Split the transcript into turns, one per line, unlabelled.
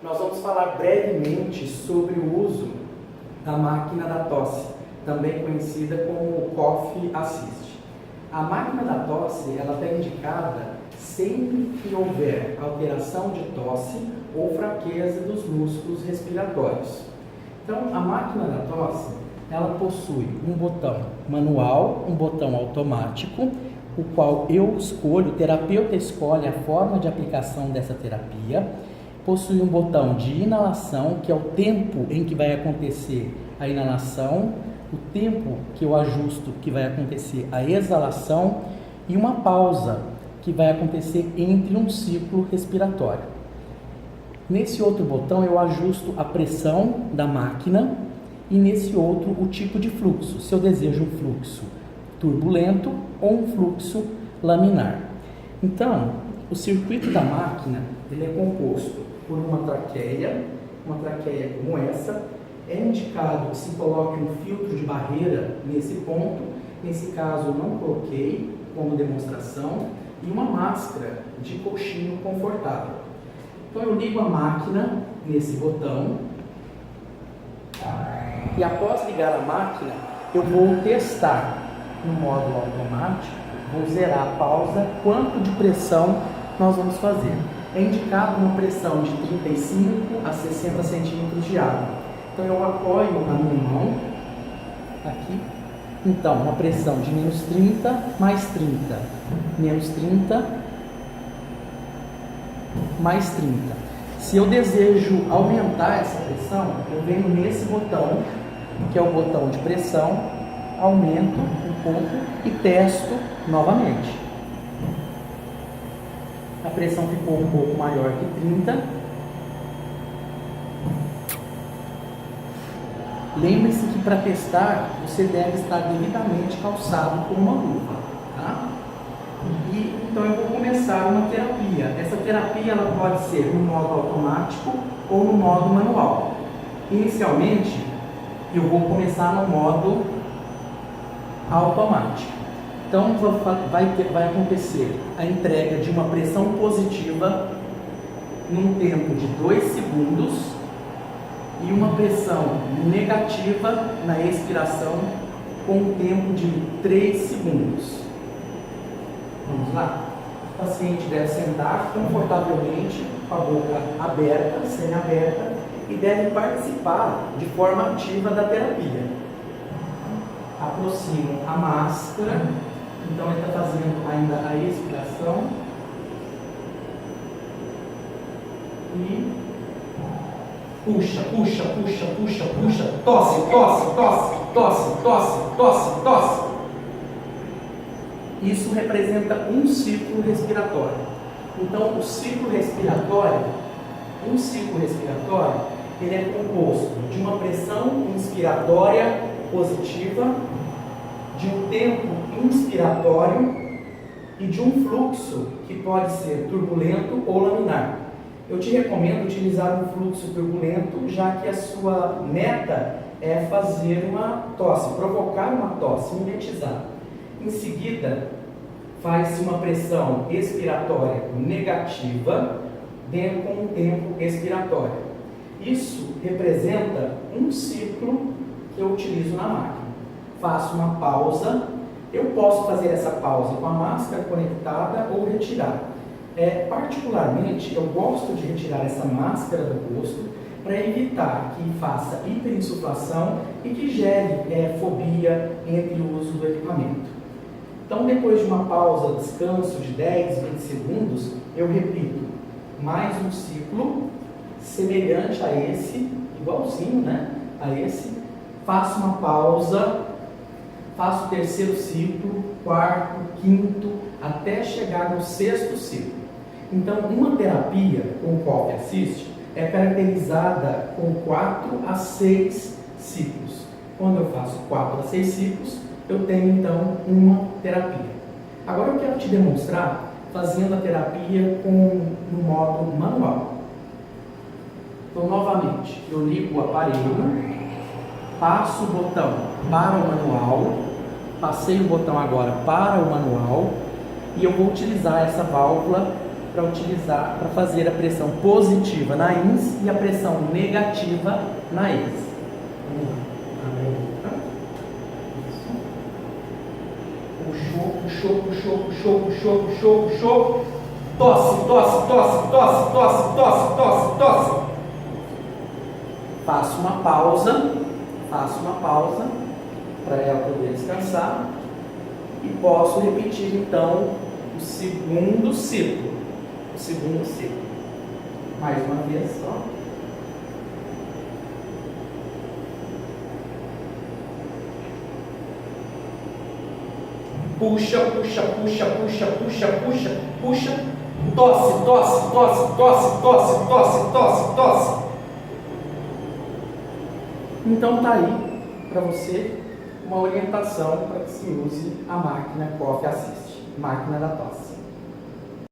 Nós vamos falar brevemente sobre o uso da máquina da tosse, também conhecida como Cough Assist. A máquina da tosse ela está indicada sempre que houver alteração de tosse ou fraqueza dos músculos respiratórios. Então, a máquina da tosse ela possui um botão manual, um botão automático, o qual eu escolho, o terapeuta escolhe a forma de aplicação dessa terapia. Possui um botão de inalação, que é o tempo em que vai acontecer a inalação, o tempo que eu ajusto que vai acontecer a exalação e uma pausa que vai acontecer entre um ciclo respiratório. Nesse outro botão eu ajusto a pressão da máquina e nesse outro o tipo de fluxo, se eu desejo um fluxo turbulento ou um fluxo laminar. Então, o circuito da máquina ele é composto por uma traqueia como essa. É indicado que se coloque um filtro de barreira nesse ponto, nesse caso eu não coloquei como demonstração, e uma máscara de coxinho confortável. Então eu ligo a máquina nesse botão e após ligar a máquina eu vou testar no módulo automático, vou zerar a pausa, quanto de pressão nós vamos fazer. É indicado uma pressão de 35 a 60 centímetros de água. Então eu apoio a minha mão aqui. Então, uma pressão de menos 30 mais 30, menos 30 mais 30. Se eu desejo aumentar essa pressão, eu venho nesse botão, que é o botão de pressão, aumento um pouco e testo novamente. A pressão ficou um pouco maior que 30. Lembre-se que para testar você deve estar devidamente calçado com uma luva, tá? E então eu vou começar uma terapia. Essa terapia ela pode ser no modo automático ou no modo manual. Inicialmente eu vou começar no modo automático. Então vai acontecer a entrega de uma pressão positiva num tempo de 2 segundos e uma pressão negativa na expiração com um tempo de 3 segundos. Vamos lá? O paciente deve sentar confortavelmente com a boca aberta, semi-aberta, e deve participar de forma ativa da terapia. Aproximo a máscara, então ele está fazendo ainda a expiração e puxa, puxa, puxa, puxa, puxa, tosse, tosse, tosse, tosse, tosse, tosse, tosse. Isso representa um ciclo respiratório. Então, o ciclo respiratório, ele é composto de uma pressão inspiratória positiva, de um tempo inspiratório e de um fluxo que pode ser turbulento ou laminar. Eu te recomendo utilizar um fluxo turbulento, já que a sua meta é fazer uma tosse, provocar uma tosse, mimetizar. Em seguida, faz-se uma pressão expiratória negativa dentro com um tempo expiratório. Isso representa um ciclo que eu utilizo na máquina. Faço uma pausa, eu posso fazer essa pausa com a máscara conectada ou retirar. Particularmente, eu gosto de retirar essa máscara do rosto para evitar que faça hiperinsuflação e que gere fobia entre o uso do equipamento. Então, depois de uma pausa, descanso de 10, 20 segundos, eu repito mais um ciclo semelhante a esse, igualzinho, a esse. Faço uma pausa, faço o terceiro ciclo, quarto, quinto, até chegar no sexto ciclo. Então, uma terapia com Cough Assist é caracterizada com 4 a 6 ciclos. Quando eu faço 4 a 6 ciclos, eu tenho então uma terapia. Agora eu quero te demonstrar fazendo a terapia no modo manual. Então, novamente, eu ligo o aparelho, passo o botão para o manual, passei o botão agora para o manual e eu vou utilizar essa válvula para utilizar, para fazer a pressão positiva na ins e a pressão negativa na ex. Vamos lá. Abre a boca. Isso. Puxou, puxou, puxou, puxou, puxou, puxou. Tosse, tosse, tosse, tosse, tosse, tosse, tosse, tosse. Faço uma pausa para ela poder descansar e posso repetir então o segundo ciclo. Mais uma vez só. Puxa, puxa, puxa, puxa, puxa, puxa, puxa. Tosse, tosse, tosse, tosse, tosse, tosse, tosse, tosse. Então tá aí para você uma orientação para que se use a máquina Coffee Assist, máquina da tosse.